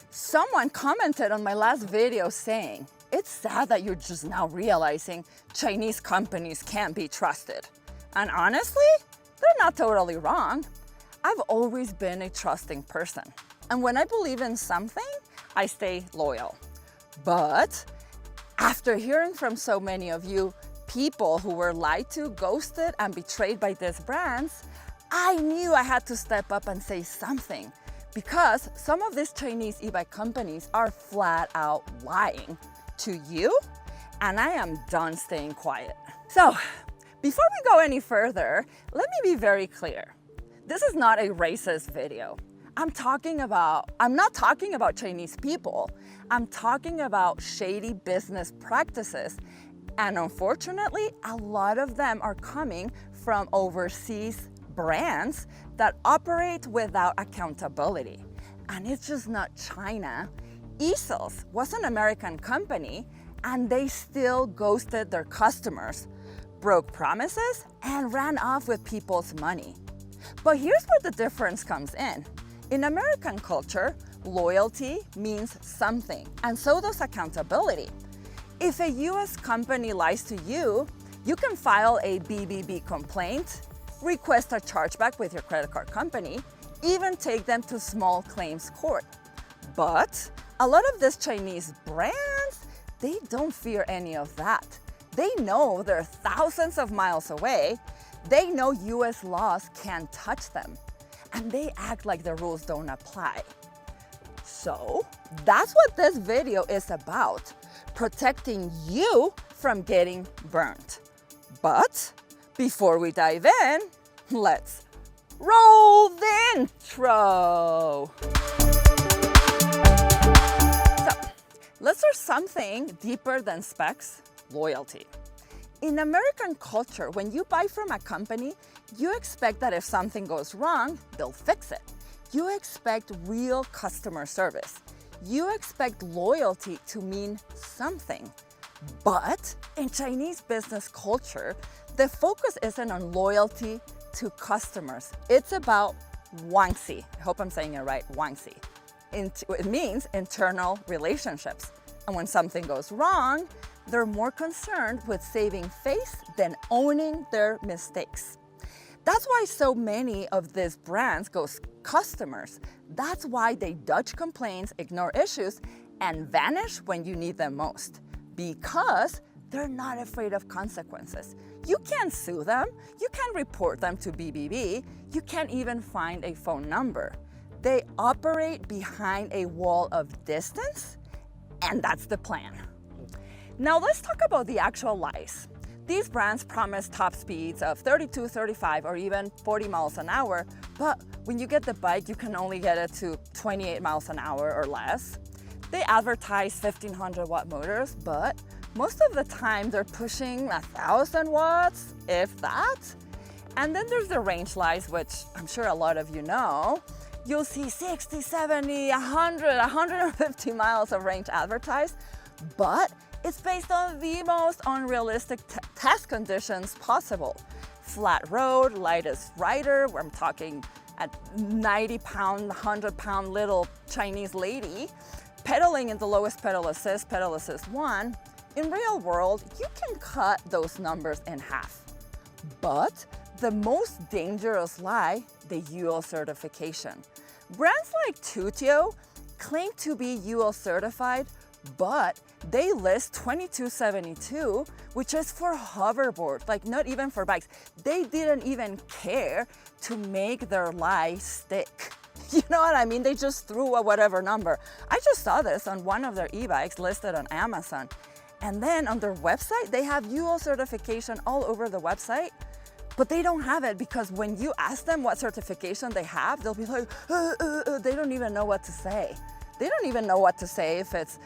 Someone commented on my last video saying, it's sad that you're just now realizing Chinese companies can't be trusted. And honestly, they're not totally wrong. I've always been a trusting person. And when I believe in something, I stay loyal. But after hearing from so many of you people who were lied to, ghosted, and betrayed by these brands, I knew I had to step up and say something, because some of these Chinese e-bike companies are flat out lying to you, and I am done staying quiet. So, before we go any further, let me be very clear. This is not a racist video. I'm not talking about Chinese people. I'm talking about shady business practices. And unfortunately, a lot of them are coming from overseas brands that operate without accountability. And it's just not China. Easels was an American company, and they still ghosted their customers, broke promises, and ran off with people's money. But here's where the difference comes in. In American culture, loyalty means something, and so does accountability. If a US company lies to you, you can file a BBB complaint, request a chargeback with your credit card company, even take them to small claims court. But a lot of these Chinese brands, they don't fear any of that. They know they're thousands of miles away. They know US laws can't touch them, and they act like the rules don't apply. So that's what this video is about, protecting you from getting burnt. But before we dive in, let's roll the intro. So let's start something deeper than specs, loyalty. In American culture, when you buy from a company, you expect that if something goes wrong, they'll fix it. You expect real customer service. You expect loyalty to mean something. But in Chinese business culture, the focus isn't on loyalty to customers. It's about wangxi. I hope I'm saying it right, wangxi. It means internal relationships. And when something goes wrong, they're more concerned with saving face than owning their mistakes. That's why so many of these brands ghost customers. That's why they dodge complaints, ignore issues, and vanish when you need them most. Because they're not afraid of consequences. You can't sue them, you can't report them to BBB, you can't even find a phone number. They operate behind a wall of distance, and that's the plan. Now let's talk about the actual lies. These brands promise top speeds of 32, 35, or even 40 miles an hour, but when you get the bike, you can only get it to 28 miles an hour or less. They advertise 1500 watt motors, but most of the time they're pushing 1000 watts, if that. And then there's the range lies, which I'm sure a lot of you know. You'll see 60, 70, 100, 150 miles of range advertised, but it's based on the most unrealistic test conditions possible. Flat road, lightest rider, where I'm talking a 90-pound, 100-pound little Chinese lady, pedaling in the lowest pedal assist 1. In real world, you can cut those numbers in half. But the most dangerous lie, the UL certification. Brands like Tutio claim to be UL certified, but they list 2272, which is for hoverboard, like not even for bikes. They didn't even care to make their lie stick. You know what I mean? They just threw a whatever number. I just saw this on one of their e-bikes listed on Amazon. And then on their website, they have UL certification all over the website, but they don't have it because when you ask them what certification they have, they'll be like, they don't even know what to say. They don't even know what to say if it's,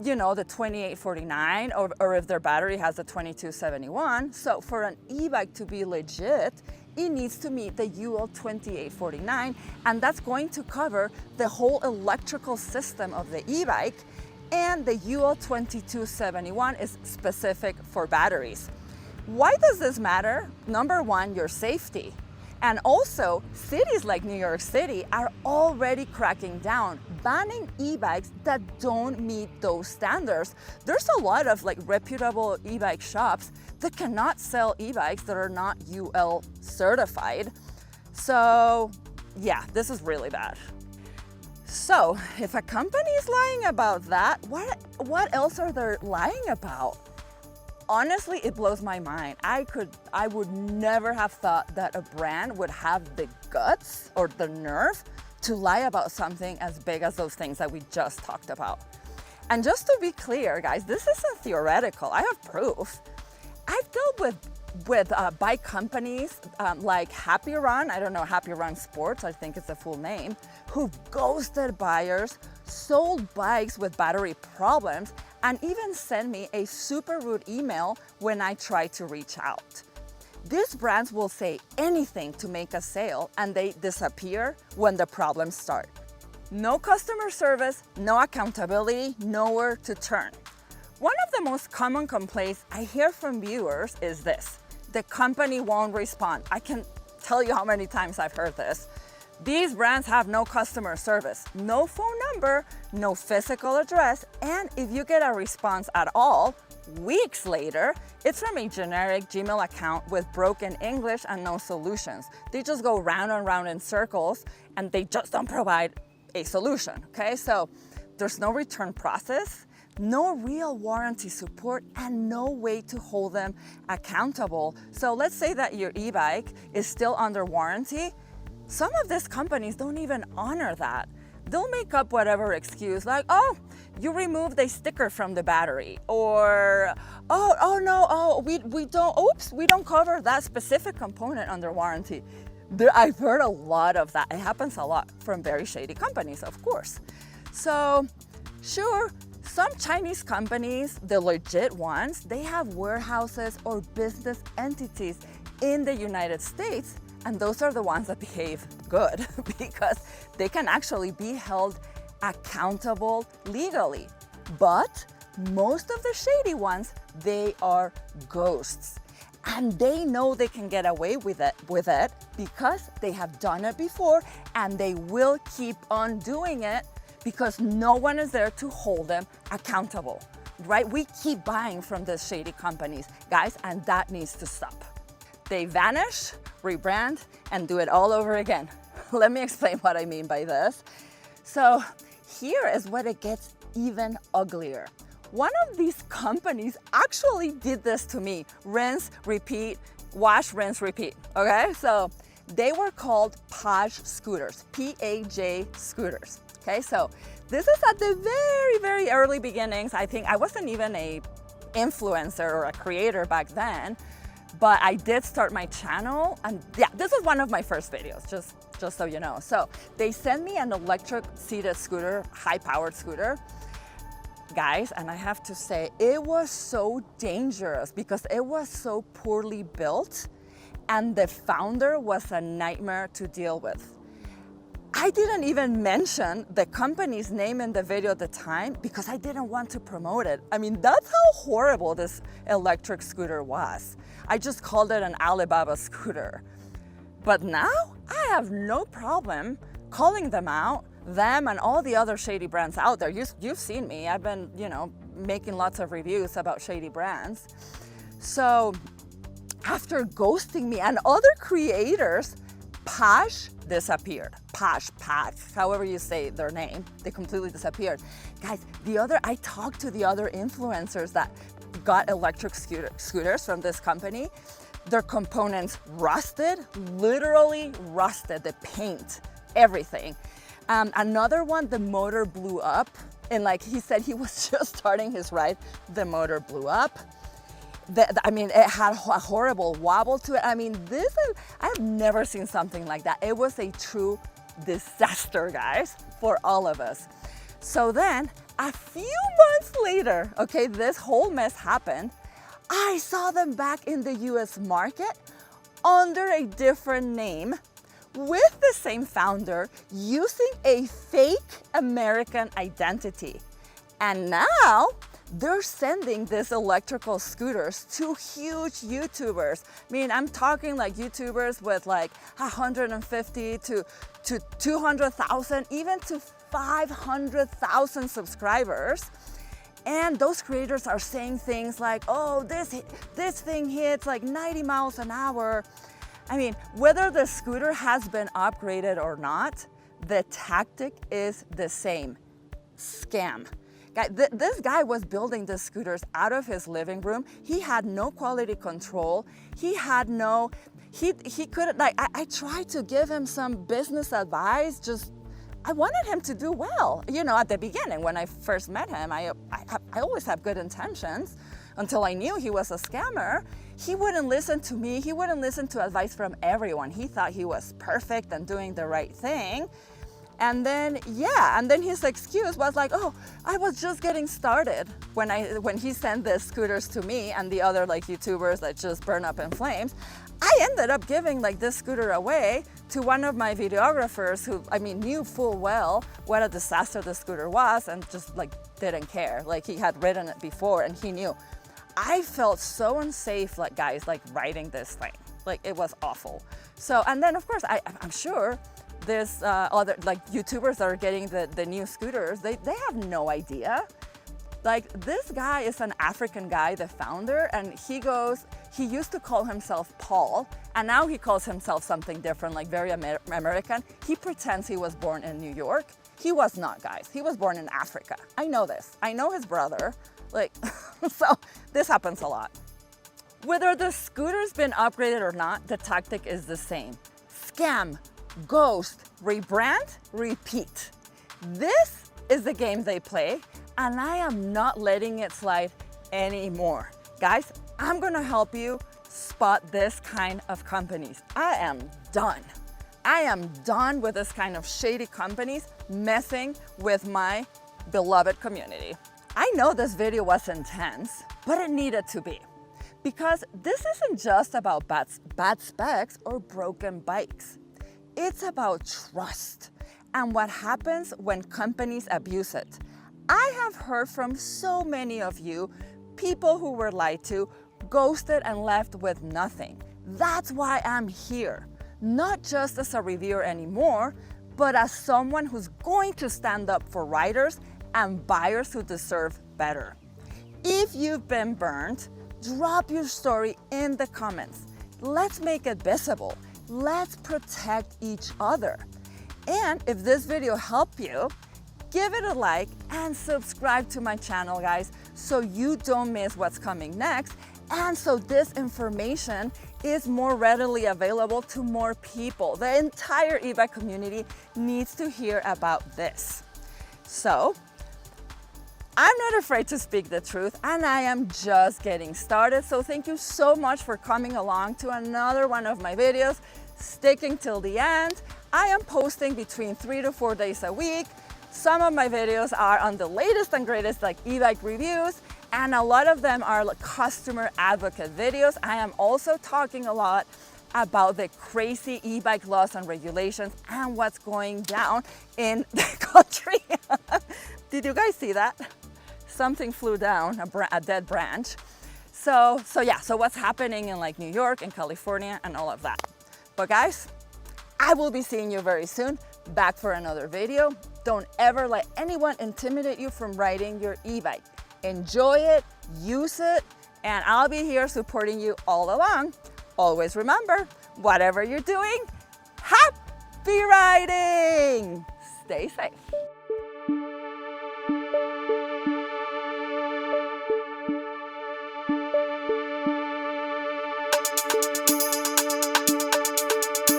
you know, the 2849 or if their battery has the 2271. So for an e-bike to be legit, it needs to meet the UL 2849, and that's going to cover the whole electrical system of the e-bike, and the UL 2271 is specific for batteries. Why does this matter? Number one, your safety. And also, cities like New York City are already cracking down banning e-bikes that don't meet those standards. There's a lot of like reputable e-bike shops that cannot sell e-bikes that are not UL certified. So yeah, this is really bad. So if a company is lying about that, what else are they lying about? Honestly, it blows my mind. I would never have thought that a brand would have the guts or the nerve to lie about something as big as those things that we just talked about. And just to be clear, guys, this isn't theoretical. I have proof. I've dealt with bike companies like Happy Run, I don't know, Happy Run Sports, I think it's the full name, who've ghosted buyers, sold bikes with battery problems, and even sent me a super rude email when I try to reach out. These brands will say anything to make a sale, and they disappear when the problems start. No customer service, no accountability, nowhere to turn. One of the most common complaints I hear from viewers is this: the company won't respond. I can tell you how many times I've heard this. These brands have no customer service, no phone number, no physical address, and if you get a response at all, weeks later, it's from a generic Gmail account with broken English and no solutions. They just go round and round in circles and they just don't provide a solution, okay? So there's no return process, no real warranty support, and no way to hold them accountable. So let's say that your e-bike is still under warranty. Some of these companies don't even honor that. They'll make up whatever excuse like, oh, you removed a sticker from the battery, or we don't cover that specific component under warranty. I've heard a lot of that. It happens a lot from very shady companies, of course. So sure, some Chinese companies, the legit ones, they have warehouses or business entities in the United States, and those are the ones that behave good because they can actually be held accountable legally. But most of the shady ones, they are ghosts. And they know they can get away with it because they have done it before, and they will keep on doing it because no one is there to hold them accountable, right? We keep buying from these shady companies, guys, and that needs to stop. They vanish, rebrand, and do it all over again. Let me explain what I mean by this. So here is where it gets even uglier. One of these companies actually did this to me. Rinse, repeat, wash, rinse, repeat, okay? So they were called Paj scooters, P-A-J scooters, okay? So this is at the very, very early beginnings. I think I wasn't even a influencer or a creator back then, but I did start my channel, and yeah, this was one of my first videos, just so you know. So they sent me an electric seated scooter, high-powered scooter. Guys, and I have to say, it was so dangerous because it was so poorly built, and the founder was a nightmare to deal with. I didn't even mention the company's name in the video at the time because I didn't want to promote it. I mean, that's how horrible this electric scooter was. I just called it an Alibaba scooter. But now I have no problem calling them out, them and all the other shady brands out there. You've seen me. I've been, making lots of reviews about shady brands. So after ghosting me and other creators, Paj disappeared. Paj, however you say their name, they completely disappeared. Guys, I talked to the other influencers that got electric scooters from this company. Their components rusted, literally rusted, the paint, everything. Another one, the motor blew up, and like he said, he was just starting his ride, the motor blew up. It had a horrible wobble to it. I have never seen something like that. It was a true disaster, guys, for all of us. So then, a few months later, okay, this whole mess happened. I saw them back in the US market under a different name with the same founder using a fake American identity. And now they're sending these electrical scooters to huge YouTubers. I'm talking like YouTubers with like 150 to 200,000, even to 500,000 subscribers. And those creators are saying things like, oh, this thing hits like 90 miles an hour. I mean, whether the scooter has been upgraded or not, the tactic is the same. Scam. This guy was building the scooters out of his living room. He had no quality control. He couldn't, like, I tried to give him some business advice. I wanted him to do well. You know, at the beginning, when I first met him, I always have good intentions until I knew he was a scammer. He wouldn't listen to me. He wouldn't listen to advice from everyone. He thought he was perfect and doing the right thing. And then his excuse was like, oh, I was just getting started when he sent the scooters to me and the other like YouTubers that just burn up in flames. I ended up giving like this scooter away to one of my videographers who, I mean, knew full well what a disaster the scooter was and just like didn't care. Like he had ridden it before and he knew. I felt so unsafe, like guys, like riding this thing. Like it was awful. So, and then of course, I'm sure there's other like YouTubers that are getting the new scooters. They have no idea. Like this guy is an African guy, the founder, and he used to call himself Paul, and now he calls himself something different, like very American. He pretends he was born in New York. He was not, guys. He was born in Africa. I know this. I know his brother. Like, so this happens a lot. Whether the scooter's been upgraded or not, the tactic is the same. Scam, ghost, rebrand, repeat. This is the game they play, and I am not letting it slide anymore. Guys, I'm gonna help you spot this kind of companies. I am done. I am done with this kind of shady companies messing with my beloved community. I know this video was intense, but it needed to be. Because this isn't just about bad specs or broken bikes. It's about trust and what happens when companies abuse it. I have heard from so many of you, people who were lied to, ghosted and left with nothing. That's why I'm here. Not just as a reviewer anymore, but as someone who's going to stand up for riders and buyers who deserve better. If you've been burned, drop your story in the comments. Let's make it visible. Let's protect each other. And if this video helped you, give it a like and subscribe to my channel, guys, so you don't miss what's coming next, and so this information is more readily available to more people. The entire eBike community needs to hear about this. So, I'm not afraid to speak the truth, and I am just getting started. So thank you so much for coming along to another one of my videos, sticking till the end. I am posting between 3 to 4 days a week. Some of my videos are on the latest and greatest like e-bike reviews, and a lot of them are like customer advocate videos. I am also talking a lot about the crazy e-bike laws and regulations and what's going down in the country. Did you guys see that? Something flew down, a dead branch. So what's happening in like New York and California and all of that. But guys, I will be seeing you very soon, back for another video. Don't ever let anyone intimidate you from riding your e-bike. Enjoy it, use it, and I'll be here supporting you all along. Always remember, whatever you're doing, happy riding! Stay safe.